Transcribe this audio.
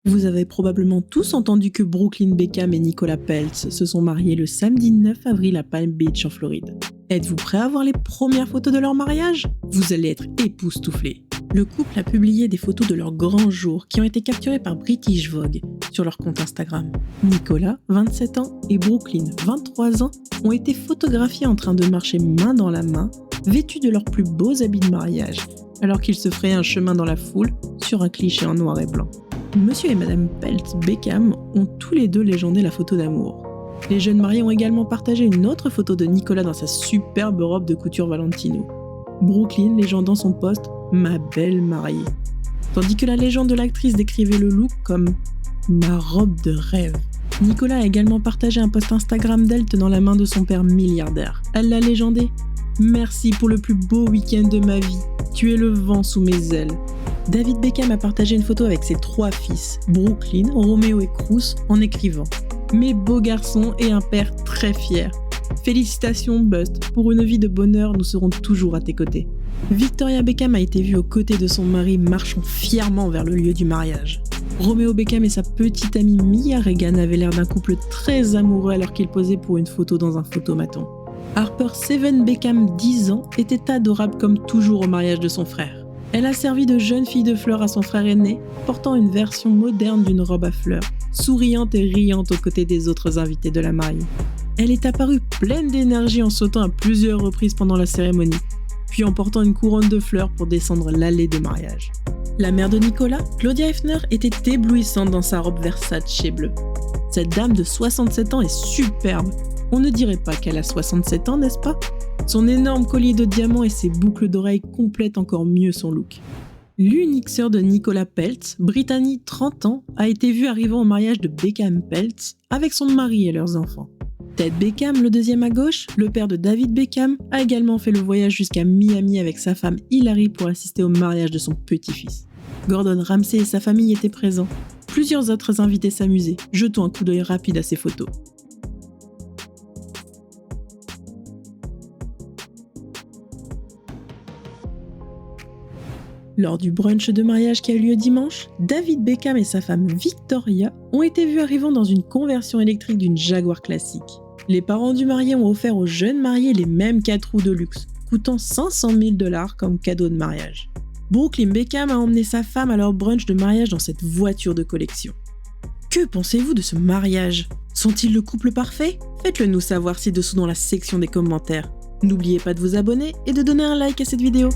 Vous avez probablement tous entendu que Brooklyn Beckham et Nicola Peltz se sont mariés le samedi 9 avril à Palm Beach en Floride. Êtes-vous prêts à voir les premières photos de leur mariage? Vous allez être époustouflés. Le couple a publié des photos de leur grand jour qui ont été capturées par British Vogue sur leur compte Instagram. Nicola, 27 ans, et Brooklyn, 23 ans, ont été photographiés en train de marcher main dans la main, vêtus de leurs plus beaux habits de mariage, alors qu'ils se frayaient un chemin dans la foule sur un cliché en noir et blanc. Monsieur et Madame Peltz Beckham ont tous les deux légendé la photo d'amour. Les jeunes mariés ont également partagé une autre photo de Nicola dans sa superbe robe de couture Valentino. Brooklyn légendant son post « Ma belle mariée », tandis que la légende de l'actrice décrivait le look comme « Ma robe de rêve ». Nicola a également partagé un post Instagram d'elle tenant la main de son père milliardaire. Elle l'a légendé « Merci pour le plus beau week-end de ma vie, tu es le vent sous mes ailes ». David Beckham a partagé une photo avec ses 3 fils, Brooklyn, Romeo et Cruz, en écrivant « Mes beaux garçons et un père très fier. Félicitations Bust, pour une vie de bonheur, nous serons toujours à tes côtés. » Victoria Beckham a été vue aux côtés de son mari marchant fièrement vers le lieu du mariage. Romeo Beckham et sa petite amie Mia Regan avaient l'air d'un couple très amoureux alors qu'ils posaient pour une photo dans un photomaton. Harper Seven Beckham, 10 ans, était adorable comme toujours au mariage de son frère. Elle a servi de jeune fille de fleurs à son frère aîné, portant une version moderne d'une robe à fleurs, souriante et riante aux côtés des autres invités de la mariée. Elle est apparue pleine d'énergie en sautant à plusieurs reprises pendant la cérémonie, puis en portant une couronne de fleurs pour descendre l'allée de mariage. La mère de Nicola, Claudia Hefner, était éblouissante dans sa robe Versace bleu. Cette dame de 67 ans est superbe. On ne dirait pas qu'elle a 67 ans, n'est-ce pas? Son énorme collier de diamants et ses boucles d'oreilles complètent encore mieux son look. L'unique sœur de Nicola Peltz, Brittany, 30 ans, a été vue arrivant au mariage de Beckham Peltz avec son mari et leurs enfants. Ted Beckham, le deuxième à gauche, le père de David Beckham, a également fait le voyage jusqu'à Miami avec sa femme Hilary pour assister au mariage de son petit-fils. Gordon Ramsay et sa famille étaient présents. Plusieurs autres invités s'amusaient. Jetons un coup d'œil rapide à ces photos. Lors du brunch de mariage qui a eu lieu dimanche, David Beckham et sa femme Victoria ont été vus arrivant dans une conversion électrique d'une Jaguar classique. Les parents du marié ont offert aux jeunes mariés les mêmes 4 roues de luxe, coûtant 500 000 $ comme cadeau de mariage. Brooklyn Beckham a emmené sa femme à leur brunch de mariage dans cette voiture de collection. Que pensez-vous de ce mariage? Sont-ils le couple parfait? Faites-le nous savoir ci-dessous dans la section des commentaires. N'oubliez pas de vous abonner et de donner un like à cette vidéo.